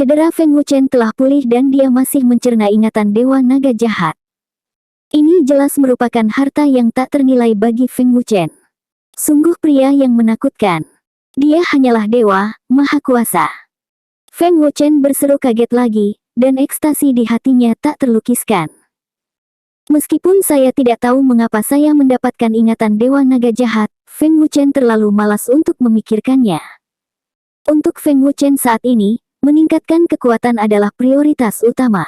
Cedera Feng Wuchen telah pulih dan dia masih mencerna ingatan Dewa Naga Jahat. Ini jelas merupakan harta yang tak ternilai bagi Feng Wuchen. Sungguh pria yang menakutkan. Dia hanyalah dewa, maha kuasa. Feng Wuchen berseru kaget lagi, dan ekstasi di hatinya tak terlukiskan. Meskipun saya tidak tahu mengapa saya mendapatkan ingatan Dewa Naga Jahat, Feng Wuchen terlalu malas untuk memikirkannya. Untuk Feng Wuchen saat ini, meningkatkan kekuatan adalah prioritas utama.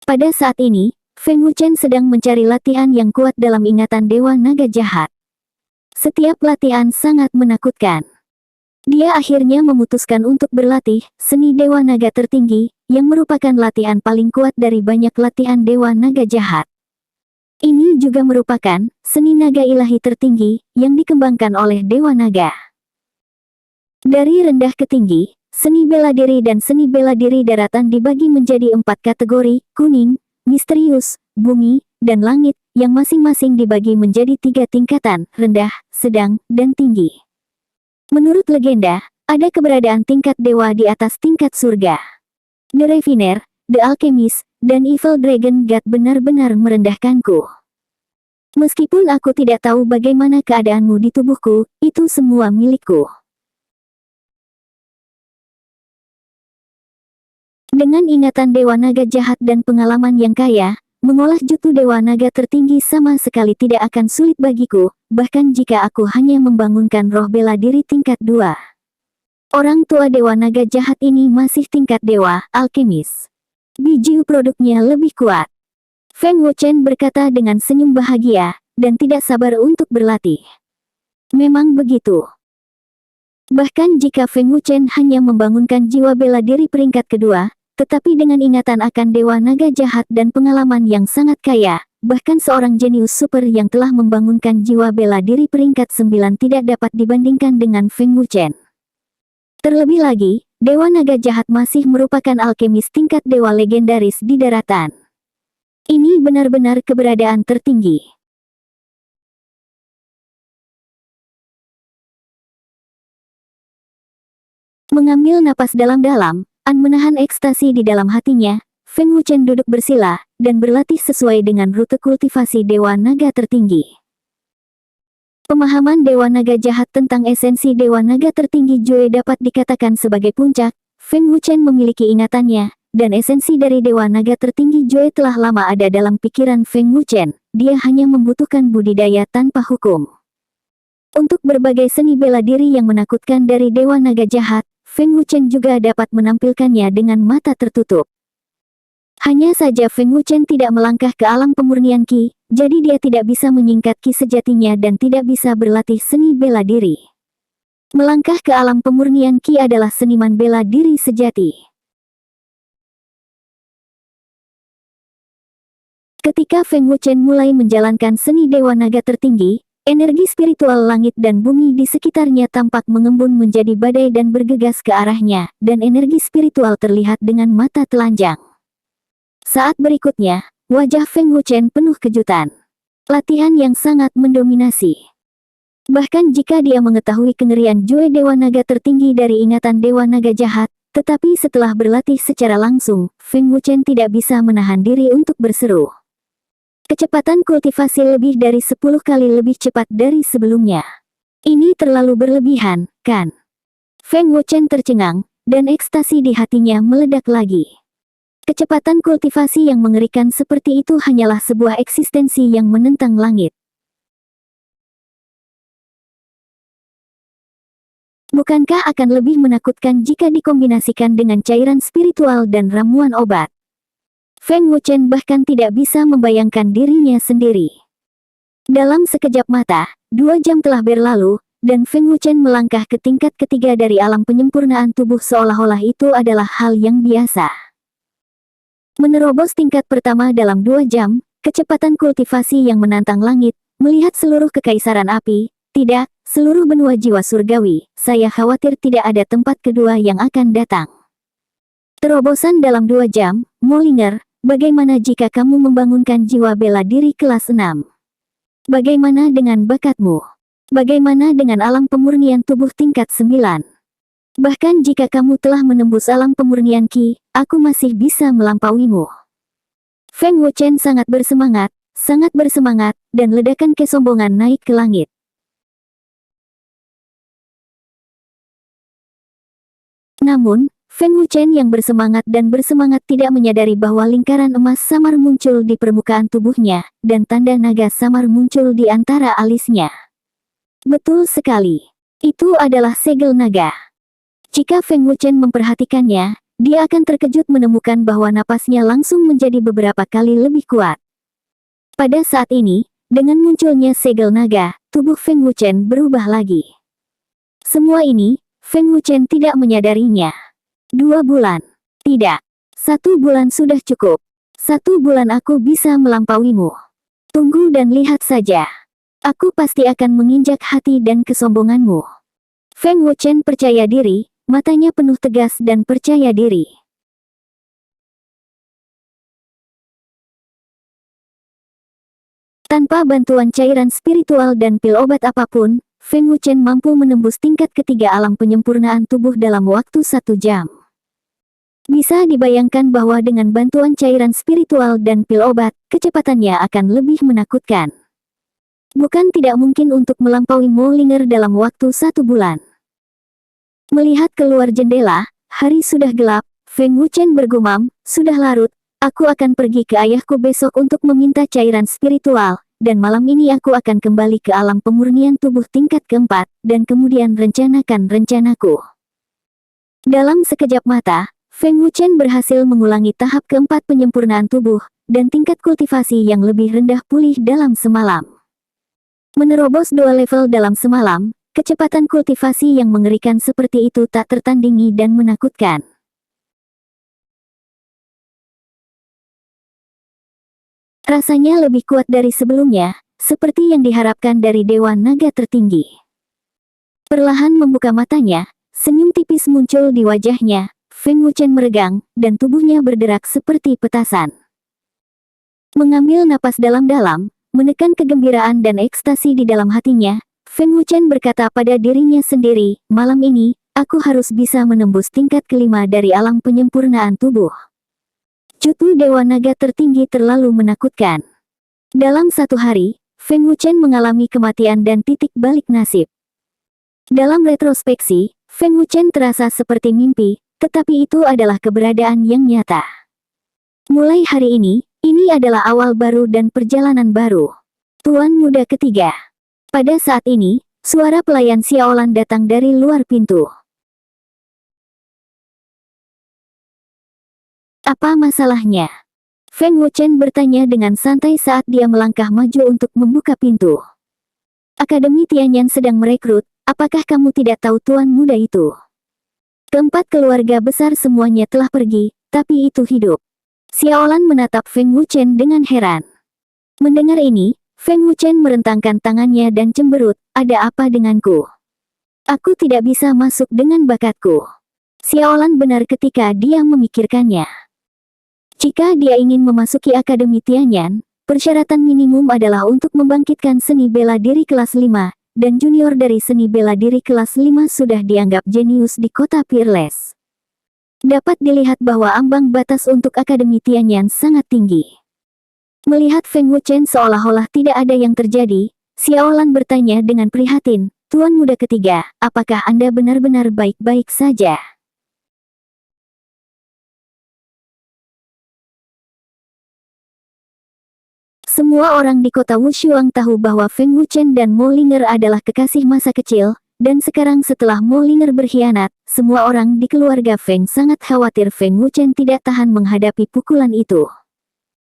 Pada saat ini, Feng Wuchen sedang mencari latihan yang kuat dalam ingatan Dewa Naga Jahat. Setiap latihan sangat menakutkan. Dia akhirnya memutuskan untuk berlatih seni Dewa Naga tertinggi, yang merupakan latihan paling kuat dari banyak latihan Dewa Naga Jahat. Ini juga merupakan seni naga ilahi tertinggi yang dikembangkan oleh Dewa Naga. Dari rendah ke tinggi, seni bela diri dan seni bela diri daratan dibagi menjadi 4 kategori: kuning, misterius, bumi, dan langit, yang masing-masing dibagi menjadi 3 tingkatan: rendah, sedang, dan tinggi. Menurut legenda, ada keberadaan tingkat dewa di atas tingkat surga. The Refiner, The Alchemist, dan Evil Dragon God benar-benar merendahkanku. Meskipun aku tidak tahu bagaimana keadaanmu di tubuhku, itu semua milikku. Dengan ingatan Dewa Naga Jahat dan pengalaman yang kaya, mengolah jutu Dewa Naga tertinggi sama sekali tidak akan sulit bagiku, bahkan jika aku hanya membangunkan roh bela diri tingkat 2. Orang tua Dewa Naga Jahat ini masih tingkat dewa, alkemis. Biji produknya lebih kuat. Feng Wuchen berkata dengan senyum bahagia, dan tidak sabar untuk berlatih. Memang begitu. Bahkan jika Feng Wuchen hanya membangunkan jiwa bela diri peringkat kedua, tetapi dengan ingatan akan Dewa Naga Jahat dan pengalaman yang sangat kaya, bahkan seorang jenius super yang telah membangunkan jiwa bela diri peringkat 9 tidak dapat dibandingkan dengan Feng Wuchen. Terlebih lagi, Dewa Naga Jahat masih merupakan alkemis tingkat dewa legendaris di daratan. Ini benar-benar keberadaan tertinggi. Mengambil napas dalam-dalam, menahan ekstasi di dalam hatinya, Feng Wuchen duduk bersila, dan berlatih sesuai dengan rute kultivasi Dewa Naga tertinggi. Pemahaman Dewa Naga Jahat tentang esensi Dewa Naga tertinggi Jue dapat dikatakan sebagai puncak. Feng Wuchen memiliki ingatannya, dan esensi dari Dewa Naga tertinggi Jue telah lama ada dalam pikiran Feng Wuchen. Dia hanya membutuhkan budidaya tanpa hukum. Untuk berbagai seni bela diri yang menakutkan dari Dewa Naga Jahat, Feng Wuchen juga dapat menampilkannya dengan mata tertutup. Hanya saja Feng Wuchen tidak melangkah ke alam pemurnian Qi, jadi dia tidak bisa menyingkat Qi sejatinya dan tidak bisa berlatih seni bela diri. Melangkah ke alam pemurnian Qi adalah seniman bela diri sejati. Ketika Feng Wuchen mulai menjalankan seni Dewa Naga tertinggi, energi spiritual langit dan bumi di sekitarnya tampak mengembun menjadi badai dan bergegas ke arahnya, dan energi spiritual terlihat dengan mata telanjang. Saat berikutnya, wajah Feng Wuchen penuh kejutan. Latihan yang sangat mendominasi. Bahkan jika dia mengetahui kengerian Jue Dewa Naga tertinggi dari ingatan Dewa Naga Jahat, tetapi setelah berlatih secara langsung, Feng Wuchen tidak bisa menahan diri untuk berseru. Kecepatan kultivasi lebih dari 10 kali lebih cepat dari sebelumnya. Ini terlalu berlebihan, kan? Feng Wuchen tercengang, dan ekstasi di hatinya meledak lagi. Kecepatan kultivasi yang mengerikan seperti itu hanyalah sebuah eksistensi yang menentang langit. Bukankah akan lebih menakutkan jika dikombinasikan dengan cairan spiritual dan ramuan obat? Feng Wuchen bahkan tidak bisa membayangkan dirinya sendiri. Dalam sekejap mata, 2 jam telah berlalu, dan Feng Wuchen melangkah ke tingkat ketiga dari alam penyempurnaan tubuh seolah-olah itu adalah hal yang biasa. Menerobos tingkat pertama dalam 2 jam, kecepatan kultivasi yang menantang langit, melihat seluruh kekaisaran api, tidak, seluruh benua jiwa surgawi, saya khawatir tidak ada tempat kedua yang akan datang. Terobosan dalam 2 jam, Mollinger. Bagaimana jika kamu membangunkan jiwa bela diri kelas 6? Bagaimana dengan bakatmu? Bagaimana dengan alam pemurnian tubuh tingkat 9? Bahkan jika kamu telah menembus alam pemurnian Qi, aku masih bisa melampauimu. Feng Wuchen sangat bersemangat, dan ledakan kesombongan naik ke langit. Namun, Feng Wuchen yang bersemangat tidak menyadari bahwa lingkaran emas samar muncul di permukaan tubuhnya, dan tanda naga samar muncul di antara alisnya. Betul sekali. Itu adalah segel naga. Jika Feng Wuchen memperhatikannya, dia akan terkejut menemukan bahwa napasnya langsung menjadi beberapa kali lebih kuat. Pada saat ini, dengan munculnya segel naga, tubuh Feng Wuchen berubah lagi. Semua ini, Feng Wuchen tidak menyadarinya. 2 bulan. Tidak. 1 bulan sudah cukup. 1 bulan aku bisa melampauimu. Tunggu dan lihat saja. Aku pasti akan menginjak hati dan kesombonganmu. Feng Wuchen percaya diri, matanya penuh tegas dan percaya diri. Tanpa bantuan cairan spiritual dan pil obat apapun, Feng Wuchen mampu menembus tingkat ketiga alam penyempurnaan tubuh dalam waktu 1 jam. Bisa dibayangkan bahwa dengan bantuan cairan spiritual dan pil obat, kecepatannya akan lebih menakutkan. Bukan tidak mungkin untuk melampaui Molinger dalam waktu 1 bulan. Melihat keluar jendela, hari sudah gelap, Feng Wuchen bergumam, sudah larut, aku akan pergi ke ayahku besok untuk meminta cairan spiritual, dan malam ini aku akan kembali ke alam pemurnian tubuh tingkat keempat, dan kemudian rencanakan rencanaku. Dalam sekejap mata, Feng Wuchen berhasil mengulangi tahap keempat penyempurnaan tubuh, dan tingkat kultivasi yang lebih rendah pulih dalam semalam. Menerobos 2 level dalam semalam, kecepatan kultivasi yang mengerikan seperti itu tak tertandingi dan menakutkan. Rasanya lebih kuat dari sebelumnya, seperti yang diharapkan dari Dewa Naga tertinggi. Perlahan membuka matanya, senyum tipis muncul di wajahnya, Feng Wuchen meregang, dan tubuhnya berderak seperti petasan. Mengambil napas dalam-dalam, menekan kegembiraan dan ekstasi di dalam hatinya, Feng Wuchen berkata pada dirinya sendiri, malam ini, aku harus bisa menembus tingkat kelima dari alam penyempurnaan tubuh. Cutu Dewa Naga tertinggi terlalu menakutkan. Dalam 1 hari, Feng Wuchen mengalami kematian dan titik balik nasib. Dalam retrospeksi, Feng Wuchen terasa seperti mimpi, tetapi itu adalah keberadaan yang nyata. Mulai hari ini adalah awal baru dan perjalanan baru. Tuan muda ketiga. Pada saat ini, suara pelayan Xiaolan datang dari luar pintu. Apa masalahnya? Feng Wuchen bertanya dengan santai saat dia melangkah maju untuk membuka pintu. Akademi Tianyan sedang merekrut, apakah kamu tidak tahu tuan muda itu? Keempat keluarga besar semuanya telah pergi, tapi itu hidup. Xiaolan menatap Feng Wuchen dengan heran. Mendengar ini, Feng Wuchen merentangkan tangannya dan cemberut, ada apa denganku? Aku tidak bisa masuk dengan bakatku. Xiaolan benar ketika dia memikirkannya. Jika dia ingin memasuki Akademi Tianyan, persyaratan minimum adalah untuk membangkitkan seni bela diri kelas 5, dan junior dari seni bela diri kelas 5 sudah dianggap jenius di kota Peerless. Dapat dilihat bahwa ambang batas untuk Akademi Tianyan sangat tinggi. Melihat Feng Wuchen seolah-olah tidak ada yang terjadi, Xiaolan bertanya dengan prihatin, Tuan muda ketiga, apakah Anda benar-benar baik-baik saja? Semua orang di kota Wushuang tahu bahwa Feng Wuchen dan Molinger adalah kekasih masa kecil, dan sekarang setelah Molinger berkhianat, semua orang di keluarga Feng sangat khawatir Feng Wuchen tidak tahan menghadapi pukulan itu.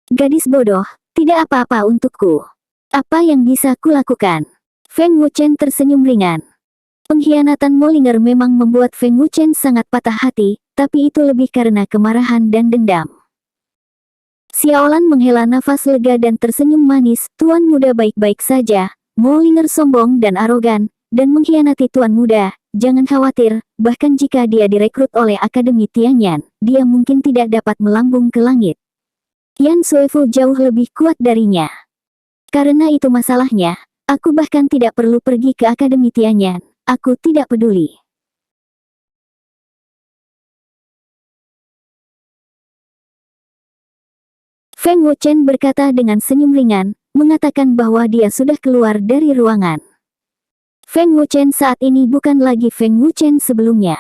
Gadis bodoh, tidak apa-apa untukku. Apa yang bisa kulakukan? Feng Wuchen tersenyum ringan. Pengkhianatan Molinger memang membuat Feng Wuchen sangat patah hati, tapi itu lebih karena kemarahan dan dendam. Xiaolan menghela nafas lega dan tersenyum manis, Tuan muda baik-baik saja, Molinger sombong dan arogan, dan mengkhianati Tuan muda, jangan khawatir, bahkan jika dia direkrut oleh Akademi Tianyan, dia mungkin tidak dapat melambung ke langit. Yan Suefu jauh lebih kuat darinya. Karena itu masalahnya, Aku bahkan tidak perlu pergi ke Akademi Tianyan. Aku tidak peduli. Feng Wuchen berkata dengan senyum ringan, mengatakan bahwa dia sudah keluar dari ruangan. Feng Wuchen saat ini bukan lagi Feng Wuchen sebelumnya.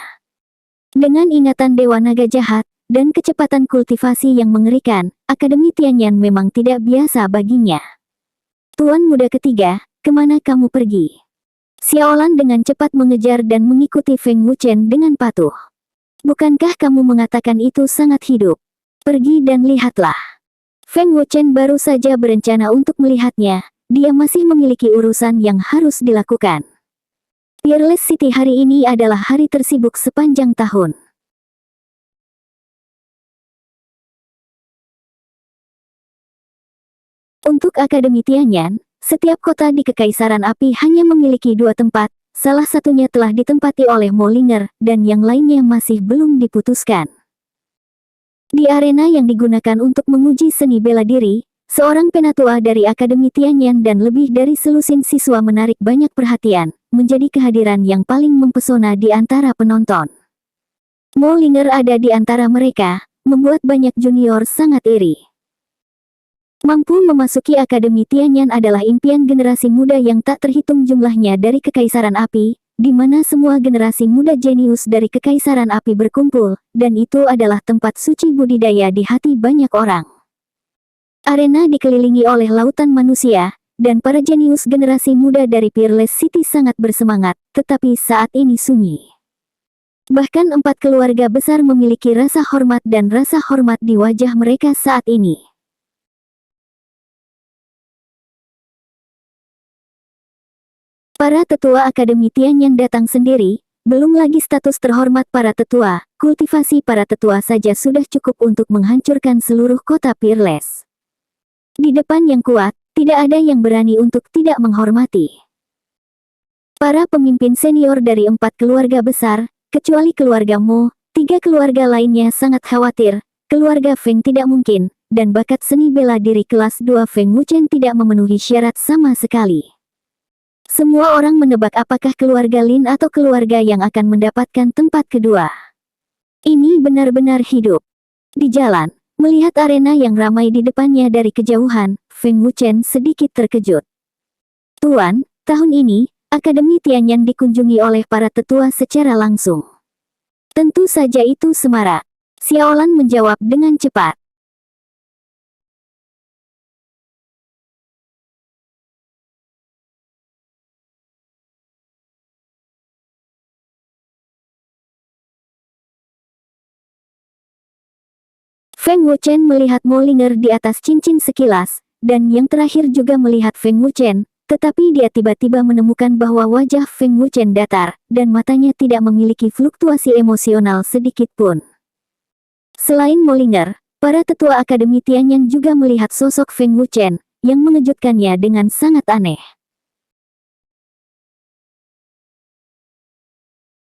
Dengan ingatan Dewa Naga Jahat, dan kecepatan kultivasi yang mengerikan, Akademi Tianyan memang tidak biasa baginya. Tuan muda ketiga, kemana kamu pergi? Xiaolan dengan cepat mengejar dan mengikuti Feng Wuchen dengan patuh. Bukankah kamu mengatakan itu sangat hidup? Pergi dan lihatlah. Feng Wuchen baru saja berencana untuk melihatnya, dia masih memiliki urusan yang harus dilakukan. Peerless City hari ini adalah hari tersibuk sepanjang tahun. Untuk Akademi Tianyan, setiap kota di Kekaisaran Api hanya memiliki 2 tempat, salah satunya telah ditempati oleh Molinger, dan yang lainnya masih belum diputuskan. Di arena yang digunakan untuk menguji seni bela diri, seorang penatua dari Akademi Tianyan dan lebih dari selusin siswa menarik banyak perhatian, menjadi kehadiran yang paling mempesona di antara penonton. Molinger ada di antara mereka, membuat banyak junior sangat iri. Mampu memasuki Akademi Tianyan adalah impian generasi muda yang tak terhitung jumlahnya dari Kekaisaran Api, di mana semua generasi muda jenius dari Kekaisaran Api berkumpul, dan itu adalah tempat suci budidaya di hati banyak orang. Arena dikelilingi oleh lautan manusia, dan para jenius generasi muda dari Peerless City sangat bersemangat, tetapi saat ini sunyi. Bahkan 4 keluarga besar memiliki rasa hormat dan rasa hormat di wajah mereka saat ini. Para tetua Akademi Tianyan datang sendiri, belum lagi status terhormat para tetua, kultivasi para tetua saja sudah cukup untuk menghancurkan seluruh kota Peerless. Di depan yang kuat, tidak ada yang berani untuk tidak menghormati. Para pemimpin senior dari 4 keluarga besar, kecuali keluarga Mo, 3 keluarga lainnya sangat khawatir, keluarga Feng tidak mungkin, dan bakat seni bela diri kelas 2 Feng Wuchen tidak memenuhi syarat sama sekali. Semua orang menebak apakah keluarga Lin atau keluarga yang akan mendapatkan tempat kedua. Ini benar-benar hidup. Di jalan, melihat arena yang ramai di depannya dari kejauhan, Feng Wuchen sedikit terkejut. Tuan, tahun ini, Akademi Tianyan dikunjungi oleh para tetua secara langsung. Tentu saja itu semarak. Xiaolan menjawab dengan cepat. Feng Wuchen melihat Molinger di atas cincin sekilas, dan yang terakhir juga melihat Feng Wuchen, tetapi dia tiba-tiba menemukan bahwa wajah Feng Wuchen datar, dan matanya tidak memiliki fluktuasi emosional sedikit pun. Selain Molinger, para tetua Akademi Tianyan juga melihat sosok Feng Wuchen, yang mengejutkannya dengan sangat aneh.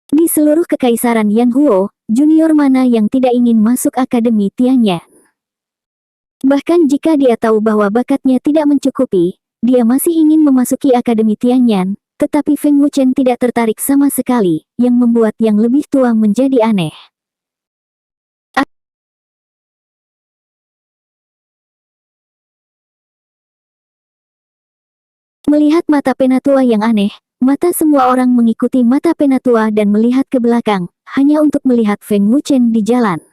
Di seluruh kekaisaran Yanhuo, junior mana yang tidak ingin masuk Akademi Tianyan? Bahkan jika dia tahu bahwa bakatnya tidak mencukupi, dia masih ingin memasuki Akademi Tianyan, tetapi Feng Wuchen tidak tertarik sama sekali, yang membuat yang lebih tua menjadi aneh. Melihat mata penatua yang aneh, mata semua orang mengikuti mata penatua dan melihat ke belakang, hanya untuk melihat Feng Wuchen di jalan.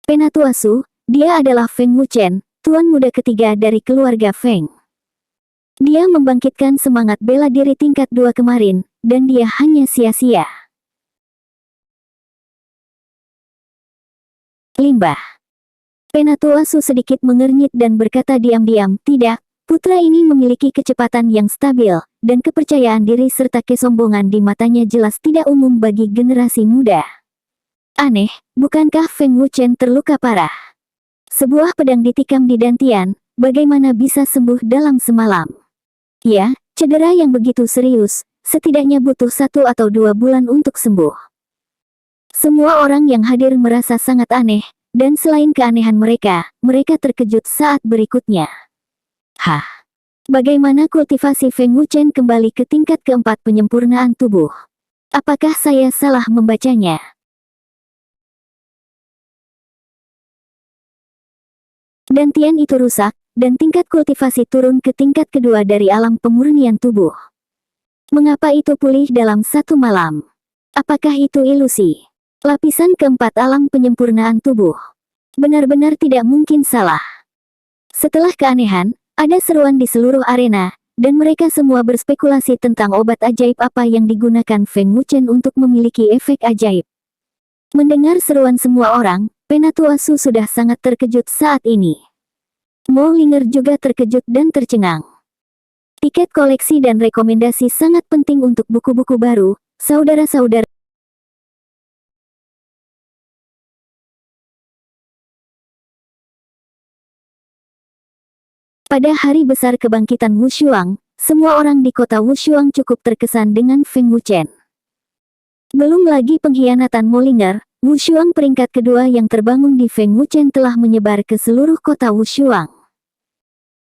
Penatua Su, dia adalah Feng Wuchen, tuan muda ketiga dari keluarga Feng. Dia membangkitkan semangat bela diri tingkat 2 kemarin, dan dia hanya sia-sia. Limbah. Penatua Su sedikit mengernyit dan berkata diam-diam, tidak, putra ini memiliki kecepatan yang stabil, dan kepercayaan diri serta kesombongan di matanya jelas tidak umum bagi generasi muda. Aneh, bukankah Feng Wuchen terluka parah? Sebuah pedang ditikam di dantian, bagaimana bisa sembuh dalam semalam? Ya, cedera yang begitu serius, setidaknya butuh 1 atau 2 bulan untuk sembuh. Semua orang yang hadir merasa sangat aneh, dan selain keanehan mereka, mereka terkejut saat berikutnya. Hah? Bagaimana kultivasi Feng Wuchen kembali ke tingkat keempat penyempurnaan tubuh? Apakah saya salah membacanya? Dan Tian itu rusak, dan tingkat kultivasi turun ke tingkat kedua dari alam pemurnian tubuh. Mengapa itu pulih dalam satu malam? Apakah itu ilusi? Lapisan keempat alam penyempurnaan tubuh. Benar-benar tidak mungkin salah. Setelah keanehan, ada seruan di seluruh arena, dan mereka semua berspekulasi tentang obat ajaib apa yang digunakan Feng Wuchen untuk memiliki efek ajaib. Mendengar seruan semua orang, Penatua Su sudah sangat terkejut saat ini. Mo Linger juga terkejut dan tercengang. Tiket koleksi dan rekomendasi sangat penting untuk buku-buku baru, saudara-saudara. Pada hari besar kebangkitan Wushuang, semua orang di kota Wushuang cukup terkesan dengan Feng Wuchen. Belum lagi pengkhianatan Mo Linger, Wushuang peringkat kedua yang terbangun di Feng Wuchen telah menyebar ke seluruh kota Wushuang.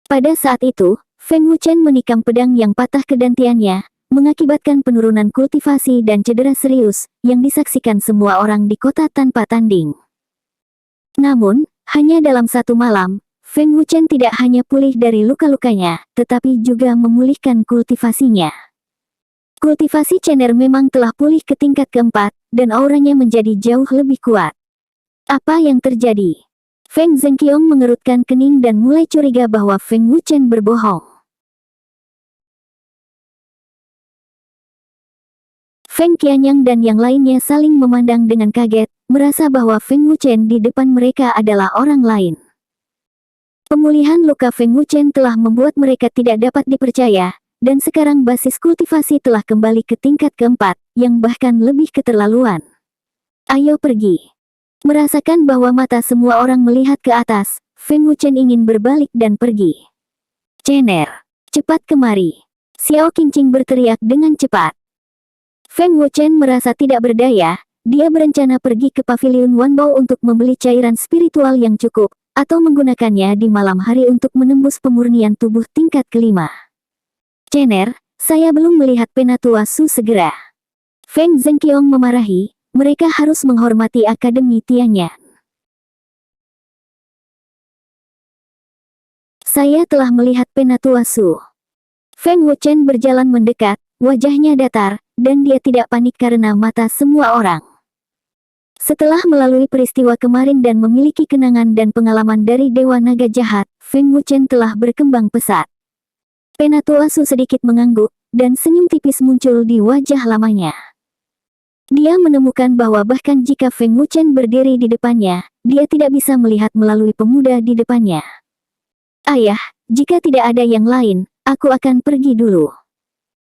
Pada saat itu, Feng Wuchen menikam pedang yang patah kedantiannya, mengakibatkan penurunan kultivasi dan cedera serius, yang disaksikan semua orang di kota tanpa tanding. Namun, hanya dalam satu malam, Feng Wuchen tidak hanya pulih dari luka-lukanya, tetapi juga memulihkan kultivasinya. Kultivasi Chener memang telah pulih ke tingkat keempat, dan auranya menjadi jauh lebih kuat. Apa yang terjadi? Feng Zhenqiong mengerutkan kening dan mulai curiga bahwa Feng Wuchen berbohong. Feng Qianyang dan yang lainnya saling memandang dengan kaget, merasa bahwa Feng Wuchen di depan mereka adalah orang lain. Pemulihan luka Feng Wuchen telah membuat mereka tidak dapat dipercaya, dan sekarang basis kultivasi telah kembali ke tingkat keempat, yang bahkan lebih keterlaluan. Ayo pergi. Merasakan bahwa mata semua orang melihat ke atas, Feng Wuchen ingin berbalik dan pergi. Chener, cepat kemari. Xiao Qingqing berteriak dengan cepat. Feng Wuchen merasa tidak berdaya, dia berencana pergi ke pavilion Wanbao untuk membeli cairan spiritual yang cukup, atau menggunakannya di malam hari untuk menembus pemurnian tubuh tingkat kelima. Chener, saya belum melihat Penatua Su segera. Feng Zhenqiong memarahi, mereka harus menghormati Akademi Tianyan. Saya telah melihat Penatua Su. Feng Wuchen berjalan mendekat, wajahnya datar, dan dia tidak panik karena mata semua orang. Setelah melalui peristiwa kemarin dan memiliki kenangan dan pengalaman dari Dewa Naga Jahat, Feng Wuchen telah berkembang pesat. Penatua Su sedikit mengangguk, dan senyum tipis muncul di wajah lamanya. Dia menemukan bahwa bahkan jika Feng Wuchen berdiri di depannya, dia tidak bisa melihat melalui pemuda di depannya. Ayah, jika tidak ada yang lain, aku akan pergi dulu.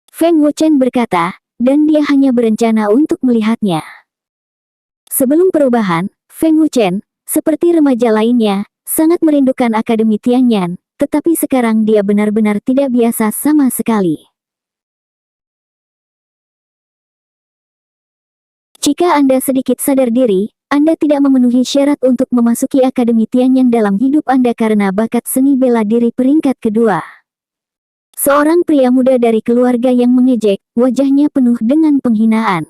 Feng Wuchen berkata, dan dia hanya berencana untuk melihatnya. Sebelum perubahan, Feng Wuchen, seperti remaja lainnya, sangat merindukan Akademi Tianyan, tetapi sekarang dia benar-benar tidak biasa sama sekali. Jika Anda sedikit sadar diri, Anda tidak memenuhi syarat untuk memasuki Akademi Tianyan dalam hidup Anda karena bakat seni bela diri peringkat kedua. Seorang pria muda dari keluarga yang mengejek, wajahnya penuh dengan penghinaan.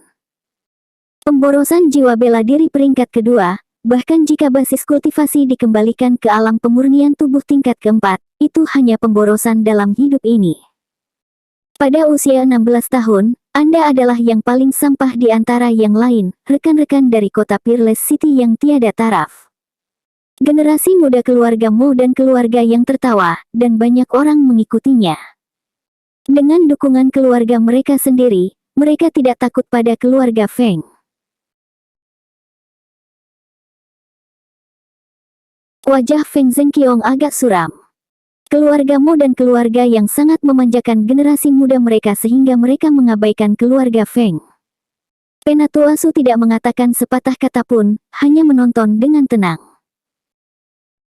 Pemborosan jiwa bela diri peringkat kedua, bahkan jika basis kultivasi dikembalikan ke alam pemurnian tubuh tingkat keempat, itu hanya pemborosan dalam hidup ini. Pada usia 16 tahun, Anda adalah yang paling sampah di antara yang lain, rekan-rekan dari kota Peerless City yang tiada taraf. Generasi muda keluarga Mo dan keluarga yang tertawa, dan banyak orang mengikutinya. Dengan dukungan keluarga mereka sendiri, mereka tidak takut pada keluarga Feng. Wajah Feng Zhenqiong agak suram. Keluarga Mo dan keluarga yang sangat memanjakan generasi muda mereka sehingga mereka mengabaikan keluarga Feng. Penatua Su tidak mengatakan sepatah kata pun, hanya menonton dengan tenang.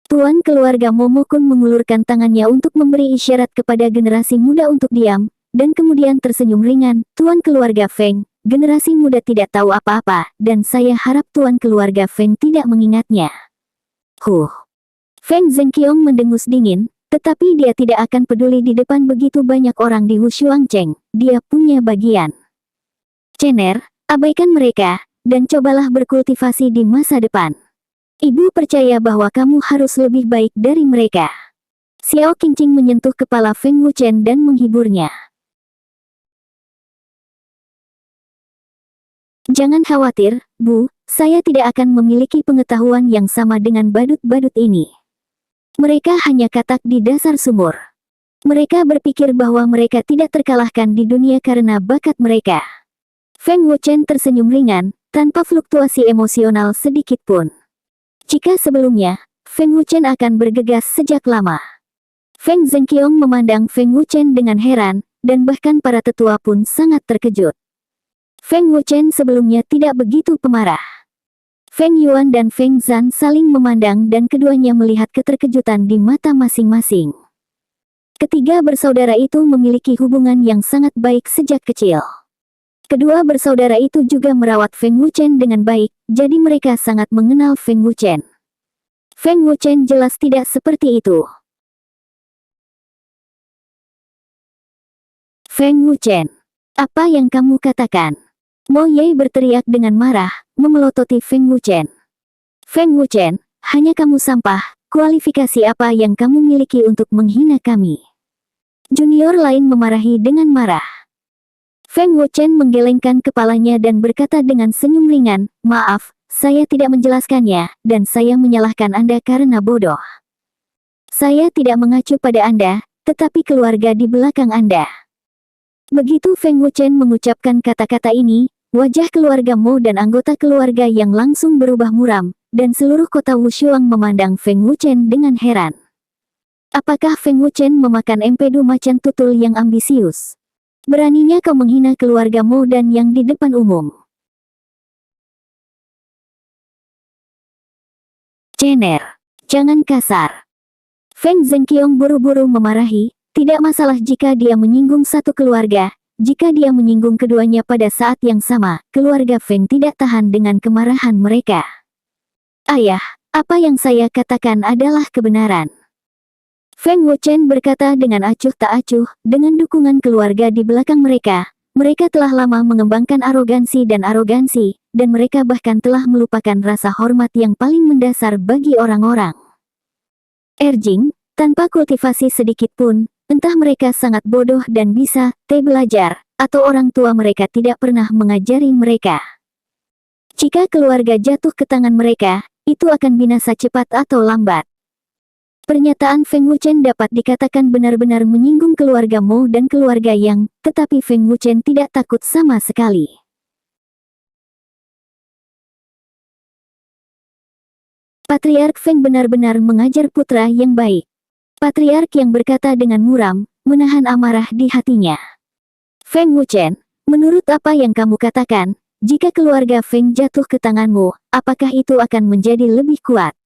Tuan keluarga Mo Mokun mengulurkan tangannya untuk memberi isyarat kepada generasi muda untuk diam, dan kemudian tersenyum ringan. Tuan keluarga Feng, generasi muda tidak tahu apa-apa, dan saya harap tuan keluarga Feng tidak mengingatnya. Feng Zhenqiang mendengus dingin, tetapi dia tidak akan peduli di depan begitu banyak orang di Wushuangcheng. Dia punya bagian. Cener, abaikan mereka, dan cobalah berkultivasi di masa depan. Ibu percaya bahwa kamu harus lebih baik dari mereka. Xiao Qingqing menyentuh kepala Feng Wuchen dan menghiburnya. Jangan khawatir, Bu, saya tidak akan memiliki pengetahuan yang sama dengan badut-badut ini. Mereka hanya katak di dasar sumur. Mereka berpikir bahwa mereka tidak terkalahkan di dunia karena bakat mereka. Feng Wuchen tersenyum ringan, tanpa fluktuasi emosional sedikit pun. Jika sebelumnya, Feng Wuchen akan bergegas sejak lama. Feng Zhenqiang memandang Feng Wuchen dengan heran, dan bahkan para tetua pun sangat terkejut. Feng Wuchen sebelumnya tidak begitu pemarah. Feng Yuan dan Feng Zhan saling memandang dan keduanya melihat keterkejutan di mata masing-masing. Ketiga bersaudara itu memiliki hubungan yang sangat baik sejak kecil. Kedua bersaudara itu juga merawat Feng Wuchen dengan baik, jadi mereka sangat mengenal Feng Wuchen. Feng Wuchen jelas tidak seperti itu. Feng Wuchen, apa yang kamu katakan? Mo Ye berteriak dengan marah, memelototi Feng Wuchen. Feng Wuchen, hanya kamu sampah, kualifikasi apa yang kamu miliki untuk menghina kami? Junior lain memarahi dengan marah. Feng Wuchen menggelengkan kepalanya dan berkata dengan senyum ringan, maaf, saya tidak menjelaskannya, dan saya menyalahkan Anda karena bodoh. Saya tidak mengacu pada Anda, tetapi keluarga di belakang Anda. Begitu Feng Wuchen mengucapkan kata-kata ini, wajah keluarga Mo dan anggota keluarga yang langsung berubah muram, dan seluruh kota Wushuang memandang Feng Wuchen dengan heran. Apakah Feng Wuchen memakan empedu macan tutul yang ambisius? Beraninya kau menghina keluarga Mo dan yang di depan umum. Cener, jangan kasar. Feng Zhenqiang buru-buru memarahi, tidak masalah jika dia menyinggung satu keluarga. Jika dia menyinggung keduanya pada saat yang sama, keluarga Feng tidak tahan dengan kemarahan mereka. Ayah, apa yang saya katakan adalah kebenaran. Feng Wuchen berkata dengan acuh tak acuh, dengan dukungan keluarga di belakang mereka, mereka telah lama mengembangkan arogansi, dan mereka bahkan telah melupakan rasa hormat yang paling mendasar bagi orang-orang. Erjing, tanpa kultivasi sedikit pun, entah mereka sangat bodoh dan bisa belajar, atau orang tua mereka tidak pernah mengajari mereka. Jika keluarga jatuh ke tangan mereka, itu akan binasa cepat atau lambat. Pernyataan Feng Wuchen dapat dikatakan benar-benar menyinggung keluarga Mo dan keluarga Yang, tetapi Feng Wuchen tidak takut sama sekali. Patriark Feng benar-benar mengajar putra yang baik. Patriark yang berkata dengan muram, menahan amarah di hatinya. Feng Wuchen, menurut apa yang kamu katakan, jika keluarga Feng jatuh ke tanganmu, apakah itu akan menjadi lebih kuat?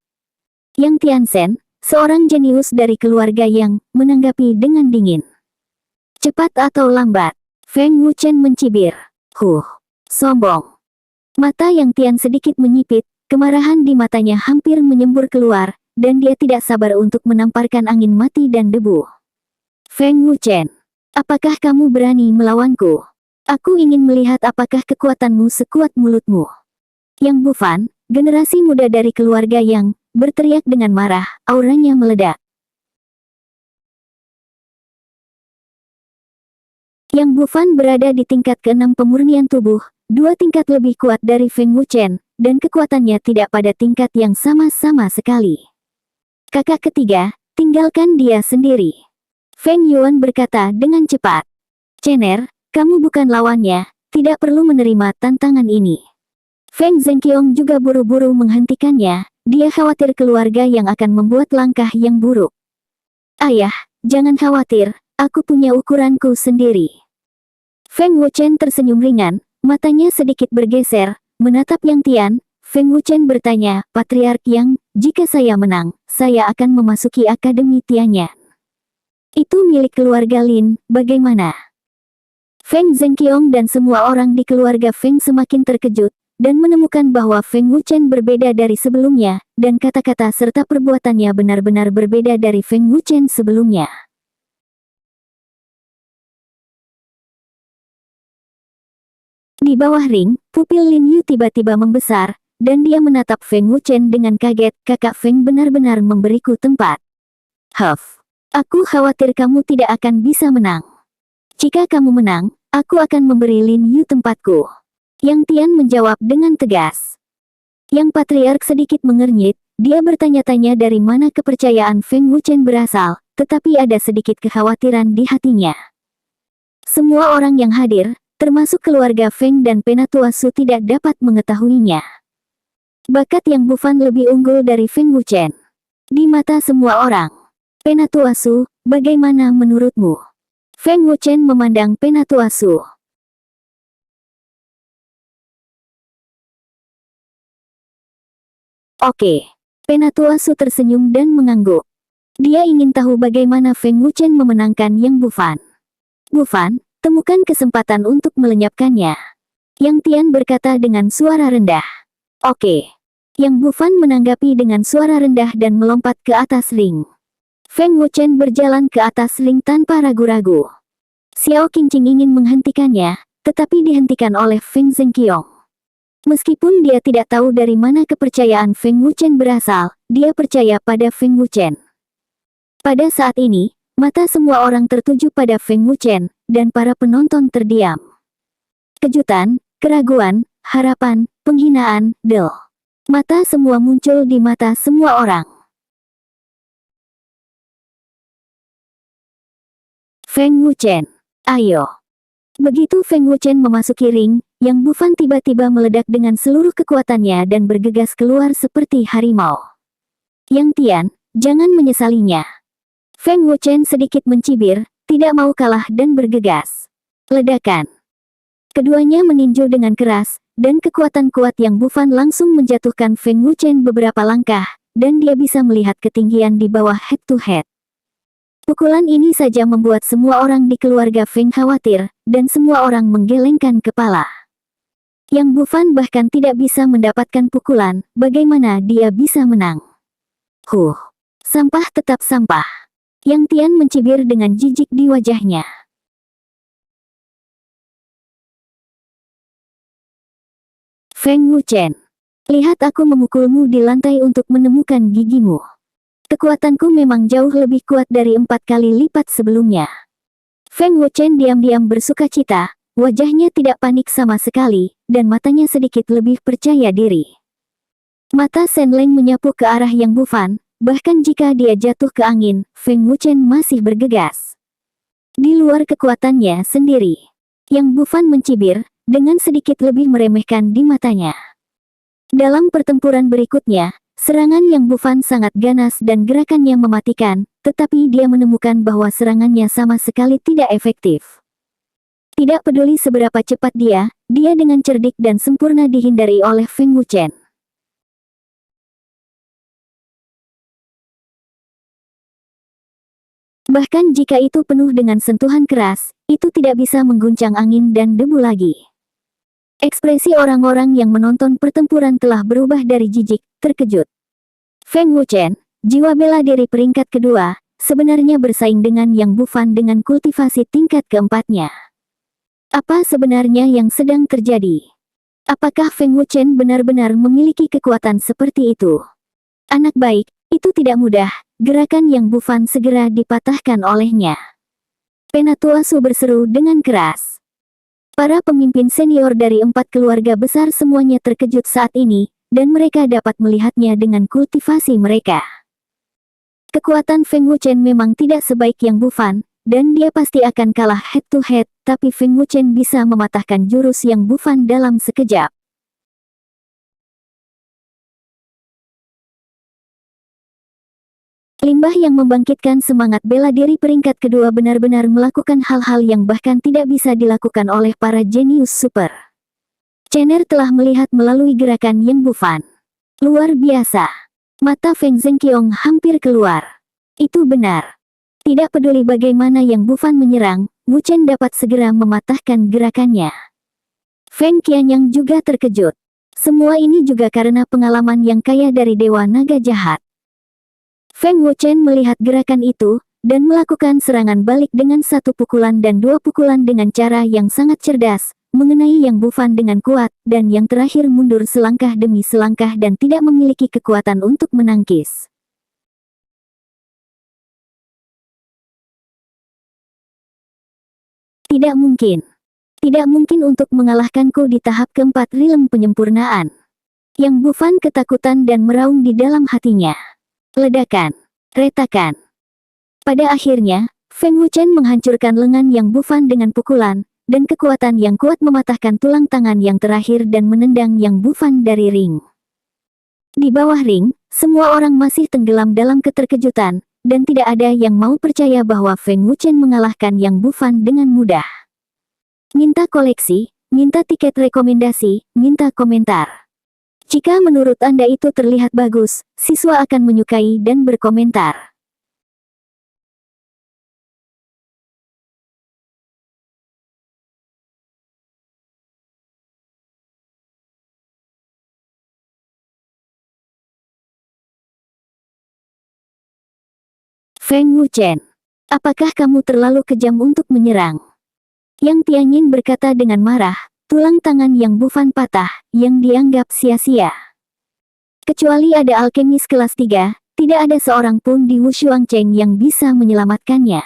Yang Tianzhen, seorang jenius dari keluarga Yang, menanggapi dengan dingin. Cepat atau lambat, Feng Wuchen mencibir. Sombong. Mata Yang Tian sedikit menyipit, kemarahan di matanya hampir menyembur keluar, dan dia tidak sabar untuk menamparkan angin mati dan debu. Feng Wuchen, apakah kamu berani melawanku? Aku ingin melihat apakah kekuatanmu sekuat mulutmu. Yang Bufan, generasi muda dari keluarga Yang, berteriak dengan marah, auranya meledak. Yang Bufan berada di tingkat ke-6 pemurnian tubuh, 2 tingkat lebih kuat dari Feng Wuchen, dan kekuatannya tidak pada tingkat yang sama-sama sekali. Kakak ketiga, tinggalkan dia sendiri. Feng Yuan berkata dengan cepat. Cener, kamu bukan lawannya, tidak perlu menerima tantangan ini. Feng Zhenqiang juga buru-buru menghentikannya, dia khawatir keluarga Yang akan membuat langkah yang buruk. Ayah, jangan khawatir, aku punya ukuranku sendiri. Feng Wuchen tersenyum ringan, matanya sedikit bergeser, menatap Yang Tian. Feng Wuchen bertanya, Patriark Yang, jika saya menang, saya akan memasuki Akademi Tianyan. Itu milik keluarga Lin, bagaimana? Feng Zhenqiang dan semua orang di keluarga Feng semakin terkejut, dan menemukan bahwa Feng Wuchen berbeda dari sebelumnya, dan kata-kata serta perbuatannya benar-benar berbeda dari Feng Wuchen sebelumnya. Di bawah ring, pupil Lin Yu tiba-tiba membesar, dan dia menatap Feng Wuchen dengan kaget. Kakak Feng benar-benar memberiku tempat. Huff. Aku khawatir kamu tidak akan bisa menang. Jika kamu menang, aku akan memberi Lin Yu tempatku. Yang Tian menjawab dengan tegas. Yang patriark sedikit mengernyit, dia bertanya-tanya dari mana kepercayaan Feng Wuchen berasal, tetapi ada sedikit kekhawatiran di hatinya. Semua orang yang hadir, termasuk keluarga Feng dan Penatua Su tidak dapat mengetahuinya. Bakat yang Bufan lebih unggul dari Feng Wuchen. Di mata semua orang. Penatua Su, bagaimana menurutmu? Feng Wuchen memandang Penatua Su. Oke. Penatua Su tersenyum dan mengangguk. Dia ingin tahu bagaimana Feng Wuchen memenangkan Yang Bufan. Bufan, temukan kesempatan untuk melenyapkannya. Yang Tian berkata dengan suara rendah. Oke. Yang Bufan menanggapi dengan suara rendah dan melompat ke atas ring. Feng Wuchen berjalan ke atas ring tanpa ragu-ragu. Xiao Qingqing ingin menghentikannya, tetapi dihentikan oleh Feng Zhenqiong. Meskipun dia tidak tahu dari mana kepercayaan Feng Wuchen berasal, dia percaya pada Feng Wuchen. Pada saat ini, mata semua orang tertuju pada Feng Wuchen, dan para penonton terdiam. Kejutan, keraguan, harapan, penghinaan, mata semua muncul di mata semua orang. Feng Wuchen, ayo. Begitu Feng Wuchen memasuki ring, Yang Bufan tiba-tiba meledak dengan seluruh kekuatannya dan bergegas keluar seperti harimau. Yang Tian, jangan menyesalinya. Feng Wuchen sedikit mencibir, tidak mau kalah dan bergegas. Ledakan. Keduanya meninju dengan keras, dan kekuatan kuat Yang Bufan langsung menjatuhkan Feng Wuchen beberapa langkah, dan dia bisa melihat ketinggian di bawah head-to-head. Pukulan ini saja membuat semua orang di keluarga Feng khawatir, dan semua orang menggelengkan kepala. Yang Bufan bahkan tidak bisa mendapatkan pukulan, bagaimana dia bisa menang? Sampah tetap sampah. Yang Tian mencibir dengan jijik di wajahnya. Feng Wuchen, lihat aku memukulmu di lantai untuk menemukan gigimu. Kekuatanku memang jauh lebih kuat dari 4 kali lipat sebelumnya. Feng Wuchen diam-diam bersukacita, wajahnya tidak panik sama sekali, dan matanya sedikit lebih percaya diri. Mata Shen Leng menyapu ke arah Yang Bufan, bahkan jika dia jatuh ke angin, Feng Wuchen masih bergegas. Di luar kekuatannya sendiri, Yang Bufan mencibir, dengan sedikit lebih meremehkan di matanya. Dalam pertempuran berikutnya, serangan Yang Bufan sangat ganas dan gerakannya mematikan, tetapi dia menemukan bahwa serangannya sama sekali tidak efektif. Tidak peduli seberapa cepat dia dengan cerdik dan sempurna dihindari oleh Feng Wuchen. Bahkan jika itu penuh dengan sentuhan keras, itu tidak bisa mengguncang angin dan debu lagi. Ekspresi orang-orang yang menonton pertempuran telah berubah dari jijik, terkejut. Feng Wuchen, jiwa bela diri peringkat kedua, sebenarnya bersaing dengan Yang Bufan dengan kultivasi tingkat keempatnya. Apa sebenarnya yang sedang terjadi? Apakah Feng Wuchen benar-benar memiliki kekuatan seperti itu? Anak baik, itu tidak mudah, gerakan Yang Bufan segera dipatahkan olehnya. Penatua Su berseru dengan keras. Para pemimpin senior dari 4 keluarga besar semuanya terkejut saat ini, dan mereka dapat melihatnya dengan kultivasi mereka. Kekuatan Feng Wuchen memang tidak sebaik Yang Bufan, dan dia pasti akan kalah head-to-head, tapi Feng Wuchen bisa mematahkan jurus Yang Bufan dalam sekejap. Limbah yang membangkitkan semangat bela diri peringkat kedua benar-benar melakukan hal-hal yang bahkan tidak bisa dilakukan oleh para jenius super. Chener telah melihat melalui gerakan Yang Bufan. Luar biasa. Mata Feng Zhenqiong hampir keluar. Itu benar. Tidak peduli bagaimana Yang Bufan menyerang, Wuchen dapat segera mematahkan gerakannya. Feng Qianyang juga terkejut. Semua ini juga karena pengalaman yang kaya dari Dewa Naga Jahat. Feng Wuchen melihat gerakan itu, dan melakukan serangan balik dengan satu pukulan dan dua pukulan dengan cara yang sangat cerdas, mengenai Yang Bufan dengan kuat, dan yang terakhir mundur selangkah demi selangkah dan tidak memiliki kekuatan untuk menangkis. Tidak mungkin. Tidak mungkin untuk mengalahkanku di tahap keempat rilem penyempurnaan. Yang Bufan ketakutan dan meraung di dalam hatinya. Ledakan. Retakan. Pada akhirnya, Feng Wuchen menghancurkan lengan Yang Bufan dengan pukulan, dan kekuatan yang kuat mematahkan tulang tangan yang terakhir dan menendang Yang Bufan dari ring. Di bawah ring, semua orang masih tenggelam dalam keterkejutan, dan tidak ada yang mau percaya bahwa Feng Wuchen mengalahkan Yang Bufan dengan mudah. Minta koleksi, minta tiket rekomendasi, minta komentar. Jika menurut Anda itu terlihat bagus, siswa akan menyukai dan berkomentar. Feng Wuchen, apakah kamu terlalu kejam untuk menyerang? Yang Tianyin berkata dengan marah, tulang tangan Yang Bufan patah, yang dianggap sia-sia. Kecuali ada alkemis kelas 3, tidak ada seorang pun di Wushuangcheng yang bisa menyelamatkannya.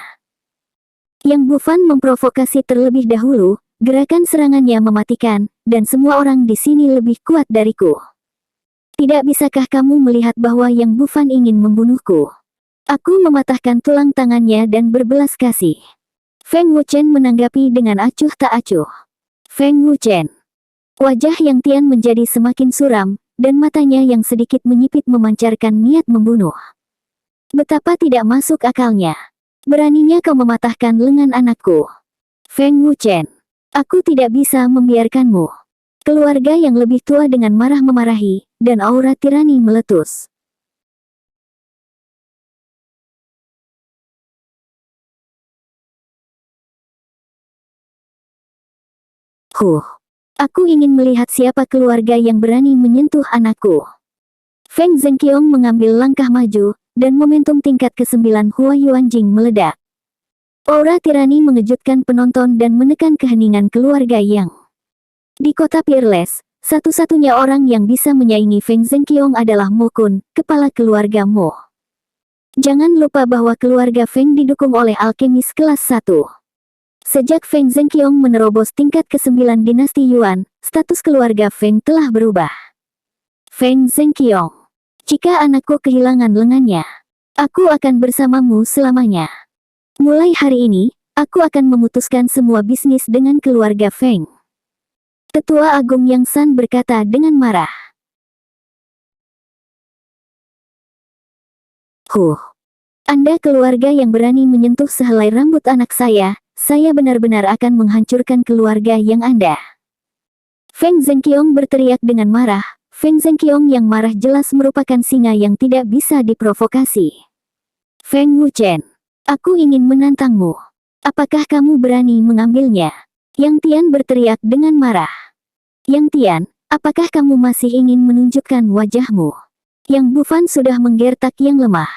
Yang Bufan memprovokasi terlebih dahulu, gerakan serangannya mematikan, dan semua orang di sini lebih kuat dariku. Tidak bisakah kamu melihat bahwa Yang Bufan ingin membunuhku? Aku mematahkan tulang tangannya dan berbelas kasih. Feng Wuchen menanggapi dengan acuh tak acuh. Feng Wuchen. Wajah Yang Tian menjadi semakin suram, dan matanya yang sedikit menyipit memancarkan niat membunuh. Betapa tidak masuk akalnya. Beraninya kau mematahkan lengan anakku. Feng Wuchen. Aku tidak bisa membiarkanmu. Keluarga yang lebih tua dengan marah memarahi, dan aura tirani meletus. Aku ingin melihat siapa keluarga yang berani menyentuh anakku. Feng Zhenqiong mengambil langkah maju, dan momentum tingkat ke-9 Hua Yuanjing meledak. Aura tirani mengejutkan penonton dan menekan keheningan keluarga Yang. Di kota Peerless, satu-satunya orang yang bisa menyaingi Feng Zhenqiong adalah Mo Kun, kepala keluarga Mo. Jangan lupa bahwa keluarga Feng didukung oleh alkemis kelas 1. Sejak Feng Zhenqiong menerobos tingkat ke-9 dinasti Yuan, status keluarga Feng telah berubah. Feng Zhenqiong, jika anakku kehilangan lengannya, aku akan bersamamu selamanya. Mulai hari ini, aku akan memutuskan semua bisnis dengan keluarga Feng. Tetua Agung Yang San berkata dengan marah. Anda keluarga yang berani menyentuh sehelai rambut anak saya benar-benar akan menghancurkan keluarga yang Anda. Feng Zhenqiong berteriak dengan marah. Feng Zhenqiong yang marah jelas merupakan singa yang tidak bisa diprovokasi. Feng Wuchen, aku ingin menantangmu. Apakah kamu berani mengambilnya? Yang Tian berteriak dengan marah. Yang Tian, apakah kamu masih ingin menunjukkan wajahmu? Yang Bufan sudah menggertak yang lemah.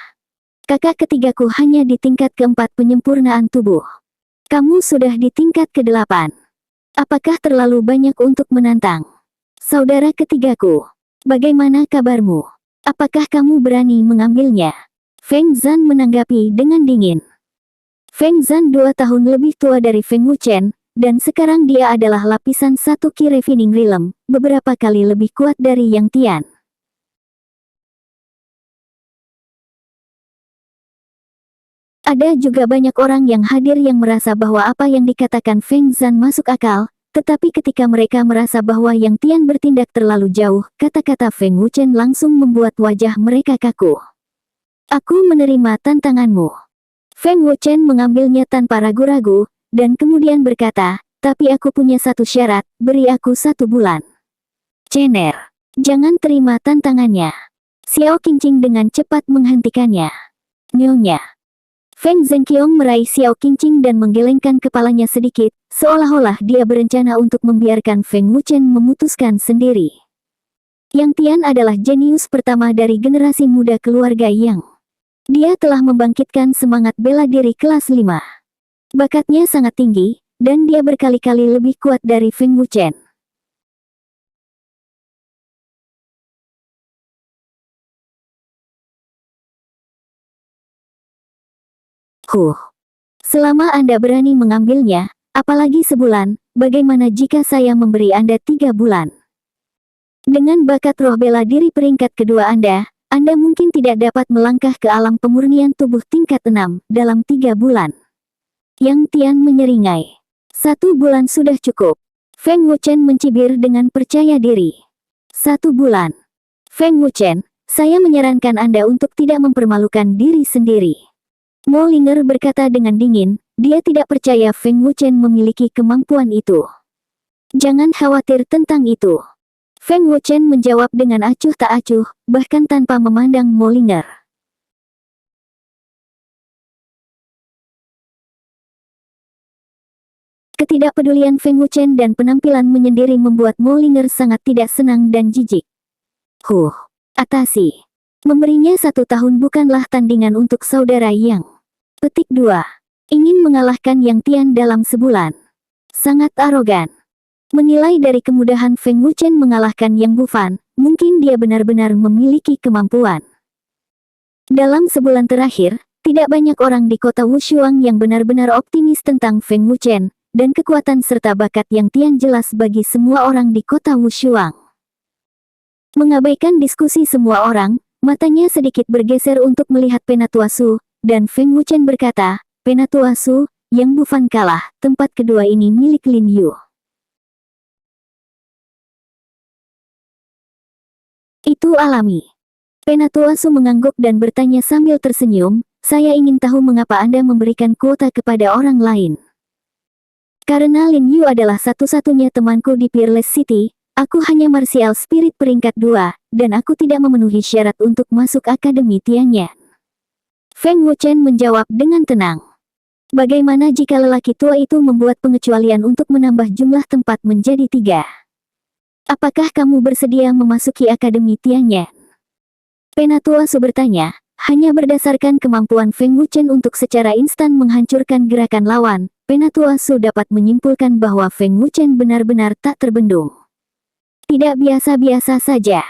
Kakak ketigaku hanya di tingkat keempat penyempurnaan tubuh. Kamu sudah di tingkat ke-8. Apakah terlalu banyak untuk menantang? Saudara ketigaku, bagaimana kabarmu? Apakah kamu berani mengambilnya? Feng Zhan menanggapi dengan dingin. Feng Zhan 2 tahun lebih tua dari Feng Wuchen, dan sekarang dia adalah lapisan 1 Ki Refining Realm, beberapa kali lebih kuat dari Yang Tian. Ada juga banyak orang yang hadir yang merasa bahwa apa yang dikatakan Feng Zhan masuk akal, tetapi ketika mereka merasa bahwa Yang Tian bertindak terlalu jauh, kata-kata Feng Wuchen langsung membuat wajah mereka kaku. Aku menerima tantanganmu. Feng Wuchen mengambilnya tanpa ragu-ragu, dan kemudian berkata, tapi aku punya satu syarat, beri aku 1 bulan. Cener. Jangan terima tantangannya. Xiao Qingqing dengan cepat menghentikannya. Nyonya. Feng Zhenqiong meraih Xiao Qingqing dan menggelengkan kepalanya sedikit, seolah-olah dia berencana untuk membiarkan Feng Wuchen memutuskan sendiri. Yang Tian adalah jenius pertama dari generasi muda keluarga Yang. Dia telah membangkitkan semangat bela diri kelas 5. Bakatnya sangat tinggi, dan dia berkali-kali lebih kuat dari Feng Wuchen. Selama Anda berani mengambilnya, apalagi sebulan, bagaimana jika saya memberi Anda 3 bulan? Dengan bakat roh bela diri peringkat kedua Anda mungkin tidak dapat melangkah ke alam pemurnian tubuh tingkat 6 dalam 3 bulan. Yang Tian menyeringai. 1 bulan sudah cukup. Feng Wuchen mencibir dengan percaya diri. 1 bulan. Feng Wuchen, saya menyarankan Anda untuk tidak mempermalukan diri sendiri. Molinger berkata dengan dingin, dia tidak percaya Feng Wuchen memiliki kemampuan itu. Jangan khawatir tentang itu. Feng Wuchen menjawab dengan acuh tak acuh, bahkan tanpa memandang Molinger. Ketidakpedulian Feng Wuchen dan penampilan menyendiri membuat Molinger sangat tidak senang dan jijik. Atasi. Memberinya 1 tahun bukanlah tandingan untuk saudara Yang. Petik 2. Ingin mengalahkan Yang Tian dalam sebulan. Sangat arogan. Menilai dari kemudahan Feng Wuchen mengalahkan Yang Bufan, mungkin dia benar-benar memiliki kemampuan. Dalam sebulan terakhir, tidak banyak orang di kota Wushuang yang benar-benar optimis tentang Feng Wuchen, dan kekuatan serta bakat Yang Tian jelas bagi semua orang di kota Wushuang. Mengabaikan diskusi semua orang, matanya sedikit bergeser untuk melihat Penatua Su, dan Feng Wuchen berkata, Penatua Su, Yang Bufan kalah, tempat kedua ini milik Lin Yu. Itu alami. Penatua Su mengangguk dan bertanya sambil tersenyum, saya ingin tahu mengapa Anda memberikan kuota kepada orang lain. Karena Lin Yu adalah satu-satunya temanku di Peerless City, aku hanya martial spirit peringkat 2, dan aku tidak memenuhi syarat untuk masuk akademi Tianyan. Feng Wuchen menjawab dengan tenang. Bagaimana jika lelaki tua itu membuat pengecualian untuk menambah jumlah tempat menjadi 3? Apakah kamu bersedia memasuki akademi Tianyan? Penatua Su bertanya, hanya berdasarkan kemampuan Feng Wuchen untuk secara instan menghancurkan gerakan lawan, Penatua Su dapat menyimpulkan bahwa Feng Wuchen benar-benar tak terbendung. Tidak biasa-biasa saja.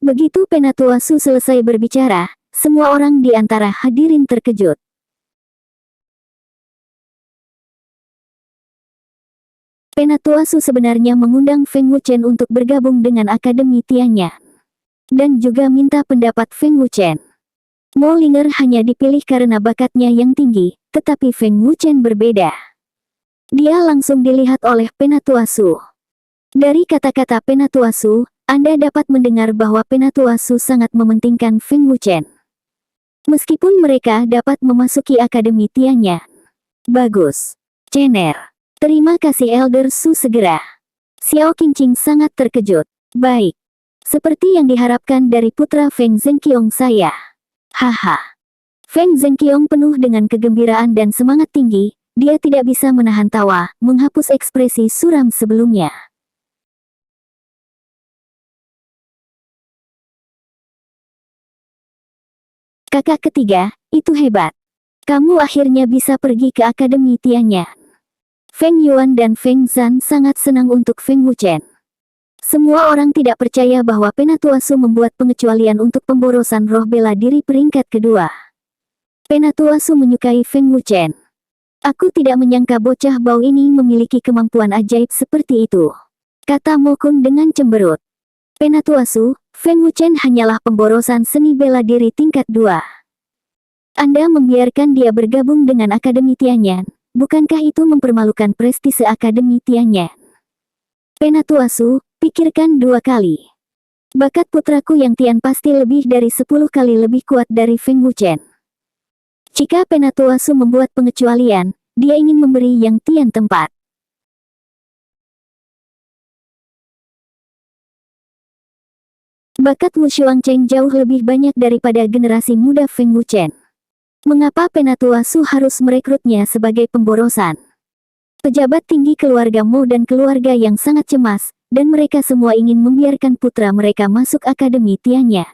Begitu Penatua Su selesai berbicara, semua orang di antara hadirin terkejut. Penatua Su sebenarnya mengundang Feng Wuchen untuk bergabung dengan Akademi Tianyan. Dan juga minta pendapat Feng Wuchen. Molinger hanya dipilih karena bakatnya yang tinggi, tetapi Feng Wuchen berbeda. Dia langsung dilihat oleh Penatua Su. Dari kata-kata Penatua Su, Anda dapat mendengar bahwa Penatua Su sangat mementingkan Feng Wuchen. Meskipun mereka dapat memasuki Akademi Tianyan. Bagus. Cener. Terima kasih Elder Su segera. Xiao Qingqing sangat terkejut. Baik. Seperti yang diharapkan dari putra Feng Zhenqiong saya. Haha. Feng Zhenqiong penuh dengan kegembiraan dan semangat tinggi, dia tidak bisa menahan tawa, menghapus ekspresi suram sebelumnya. Kakak ketiga, itu hebat. Kamu akhirnya bisa pergi ke Akademi Tianyan. Feng Yuan dan Feng Zhan sangat senang untuk Feng Wuchen. Semua orang tidak percaya bahwa Penatua Su membuat pengecualian untuk pemborosan roh bela diri peringkat kedua. Penatua Su menyukai Feng Wuchen. Aku tidak menyangka bocah bau ini memiliki kemampuan ajaib seperti itu, kata Mo Kun dengan cemberut. Penatua Su, Feng Wuchen hanyalah pemborosan seni bela diri tingkat 2. Anda membiarkan dia bergabung dengan Akademi Tianyan, bukankah itu mempermalukan prestise Akademi Tianyan? Penatua Su, pikirkan 2 kali. Bakat putraku Yang Tian pasti lebih dari 10 kali lebih kuat dari Feng Wuchen. Jika Penatua Su membuat pengecualian, dia ingin memberi Yang Tian tempat. Bakat Wu Shuangcheng jauh lebih banyak daripada generasi muda Feng Wuchen. Mengapa Penatua Su harus merekrutnya sebagai pemborosan? Pejabat tinggi keluarga Mo dan keluarga yang sangat cemas, dan mereka semua ingin membiarkan putra mereka masuk Akademi Tianyan.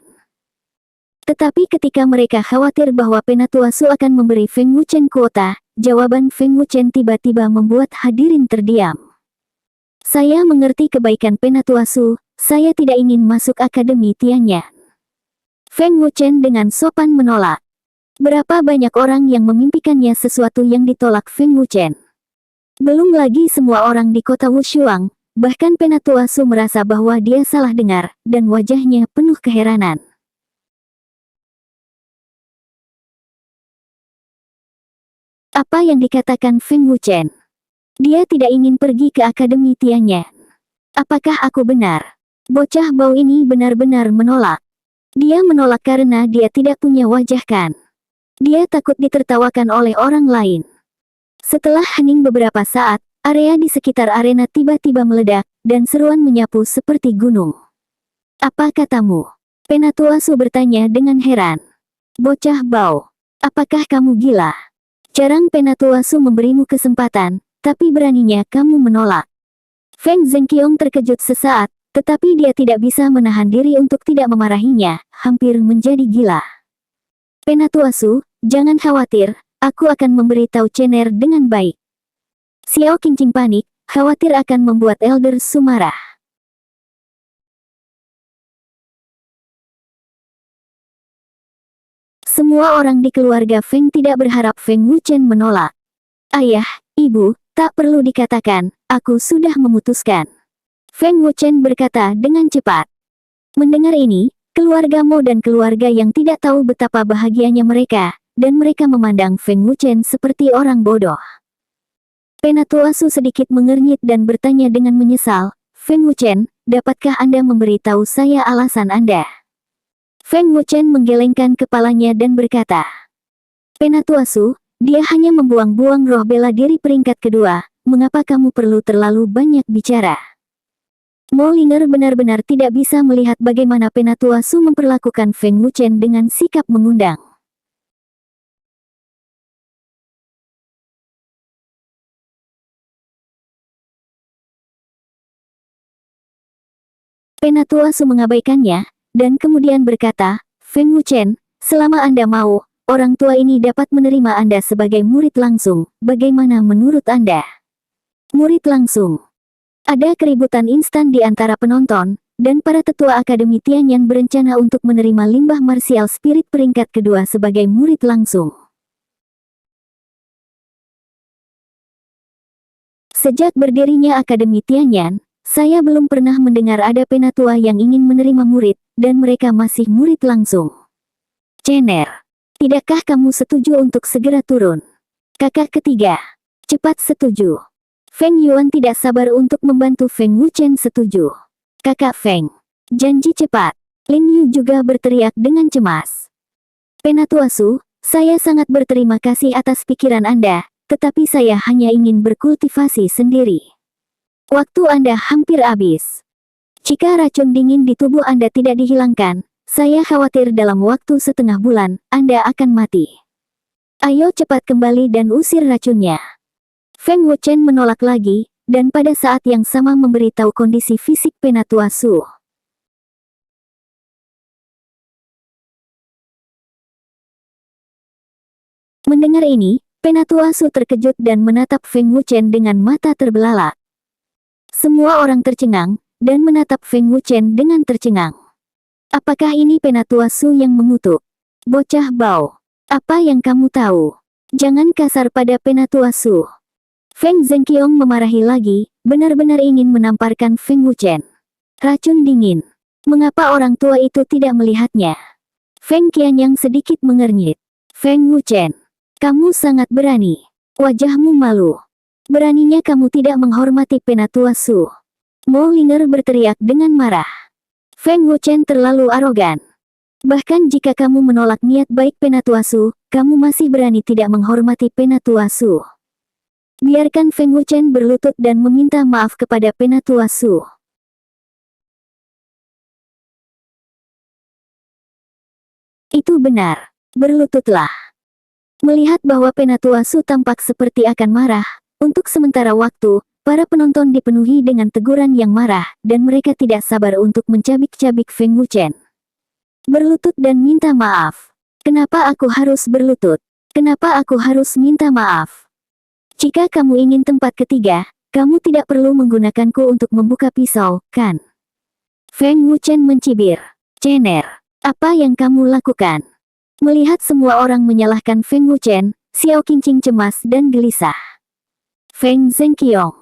Tetapi ketika mereka khawatir bahwa Penatua Su akan memberi Feng Wuchen kuota, jawaban Feng Wuchen tiba-tiba membuat hadirin terdiam. Saya mengerti kebaikan Penatua Su, saya tidak ingin masuk Akademi Tianyan. Feng Wuchen dengan sopan menolak. Berapa banyak orang yang memimpikannya sesuatu yang ditolak Feng Wuchen. Belum lagi semua orang di kota Wushuang, bahkan Penatua Su merasa bahwa dia salah dengar, dan wajahnya penuh keheranan. Apa yang dikatakan Feng Wuchen? Dia tidak ingin pergi ke Akademi Tianyan. Apakah aku benar? Bocah bau ini benar-benar menolak. Dia menolak karena dia tidak punya wajah kan? Dia takut ditertawakan oleh orang lain. Setelah hening beberapa saat, area di sekitar arena tiba-tiba meledak, dan seruan menyapu seperti gunung. Apa katamu? Penatua Su bertanya dengan heran. Bocah bau, apakah kamu gila? Jarang Penatua Su memberimu kesempatan, tapi beraninya kamu menolak. Feng Zhenqiong terkejut sesaat, tetapi dia tidak bisa menahan diri untuk tidak memarahinya, hampir menjadi gila. Penatua Su, jangan khawatir, aku akan memberitahu Cener dengan baik. Xiao Qingqing panik, khawatir akan membuat Elder Su marah. Semua orang di keluarga Feng tidak berharap Feng Wuchen menolak. Ayah, ibu, tak perlu dikatakan, aku sudah memutuskan. Feng Wuchen berkata dengan cepat. Mendengar ini, keluarga Mo dan keluarga yang tidak tahu betapa bahagianya mereka, dan mereka memandang Feng Wuchen seperti orang bodoh. Penatua Su sedikit mengernyit dan bertanya dengan menyesal, Feng Wuchen, dapatkah Anda memberitahu saya alasan Anda? Feng Wuchen menggelengkan kepalanya dan berkata, Penatua Su, dia hanya membuang-buang roh bela diri peringkat kedua, mengapa kamu perlu terlalu banyak bicara? Mo Linger benar-benar tidak bisa melihat bagaimana Penatua Su memperlakukan Feng Wuchen dengan sikap mengundang. Penatua Su mengabaikannya, dan kemudian berkata, Feng Wuchen, selama Anda mau, orang tua ini dapat menerima Anda sebagai murid langsung, bagaimana menurut Anda? Murid langsung. Ada keributan instan di antara penonton, dan para tetua Akademi Tianyan berencana untuk menerima limbah martial spirit peringkat kedua sebagai murid langsung. Sejak berdirinya Akademi Tianyan, saya belum pernah mendengar ada penatua yang ingin menerima murid, dan mereka masih murid langsung. Cener, tidakkah kamu setuju untuk segera turun? Kakak ketiga, cepat setuju. Feng Yuan tidak sabar untuk membantu Feng Wuchen setuju. Kakak Feng, janji cepat. Lin Yu juga berteriak dengan cemas. Penatua Su, saya sangat berterima kasih atas pikiran Anda, tetapi saya hanya ingin berkultivasi sendiri. Waktu Anda hampir habis. Jika racun dingin di tubuh Anda tidak dihilangkan, saya khawatir dalam waktu setengah bulan, Anda akan mati. Ayo cepat kembali dan usir racunnya. Feng Wuchen menolak lagi, dan pada saat yang sama memberitahu kondisi fisik Penatua Su. Mendengar ini, Penatua Su terkejut dan menatap Feng Wuchen dengan mata terbelalak. Semua orang tercengang, dan menatap Feng Wuchen dengan tercengang. Apakah ini Penatua Su yang mengutuk? Bocah bau, apa yang kamu tahu? Jangan kasar pada Penatua Su. Feng Zhenqiong memarahi lagi, benar-benar ingin menamparkan Feng Wuchen. Racun dingin. Mengapa orang tua itu tidak melihatnya? Feng Qianyang sedikit mengernyit. Feng Wuchen, kamu sangat berani. Wajahmu malu. Beraninya kamu tidak menghormati Penatua Su. Mo Linger berteriak dengan marah. Feng Wuchen terlalu arogan. Bahkan jika kamu menolak niat baik Penatua Su, kamu masih berani tidak menghormati Penatua Su. Biarkan Feng Wuchen berlutut dan meminta maaf kepada Penatua Su. Itu benar. Berlututlah. Melihat bahwa Penatua Su tampak seperti akan marah, untuk sementara waktu, Para penonton dipenuhi dengan teguran yang marah, dan mereka tidak sabar untuk mencabik-cabik Feng Wuchen. Berlutut dan minta maaf. Kenapa aku harus berlutut? Kenapa aku harus minta maaf? Jika kamu ingin tempat ketiga, kamu tidak perlu menggunakanku untuk membuka pisau, kan? Feng Wuchen mencibir. Cener, apa yang kamu lakukan? Melihat semua orang menyalahkan Feng Wuchen, Xiao Qingqing cemas dan gelisah. Feng Zhenqiong,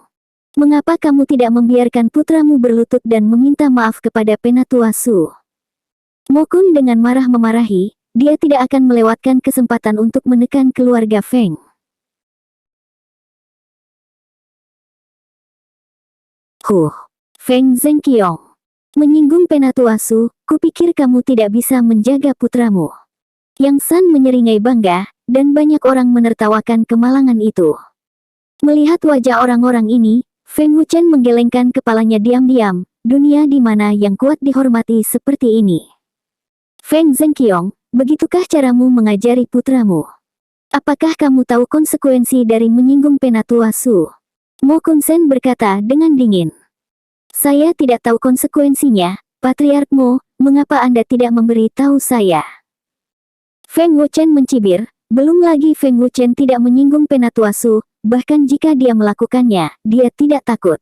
mengapa kamu tidak membiarkan putramu berlutut dan meminta maaf kepada Penatua Su? Mo Kun dengan marah memarahi, dia tidak akan melewatkan kesempatan untuk menekan keluarga Feng. Feng Zhenqiong, menyinggung Penatua Su, kupikir kamu tidak bisa menjaga putramu. Yang San menyeringai bangga, dan banyak orang menertawakan kemalangan itu. Melihat wajah orang-orang ini, Feng Wuchen menggelengkan kepalanya diam-diam, dunia di mana yang kuat dihormati seperti ini. Feng Zhenqiong, begitukah caramu mengajari putramu? Apakah kamu tahu konsekuensi dari menyinggung Penatua Su? Mo Kun Sen berkata dengan dingin. Saya tidak tahu konsekuensinya, Patriark Mo, mengapa Anda tidak memberi tahu saya? Feng Wuchen mencibir, belum lagi Feng Wuchen tidak menyinggung Penatua Su, bahkan jika dia melakukannya, dia tidak takut.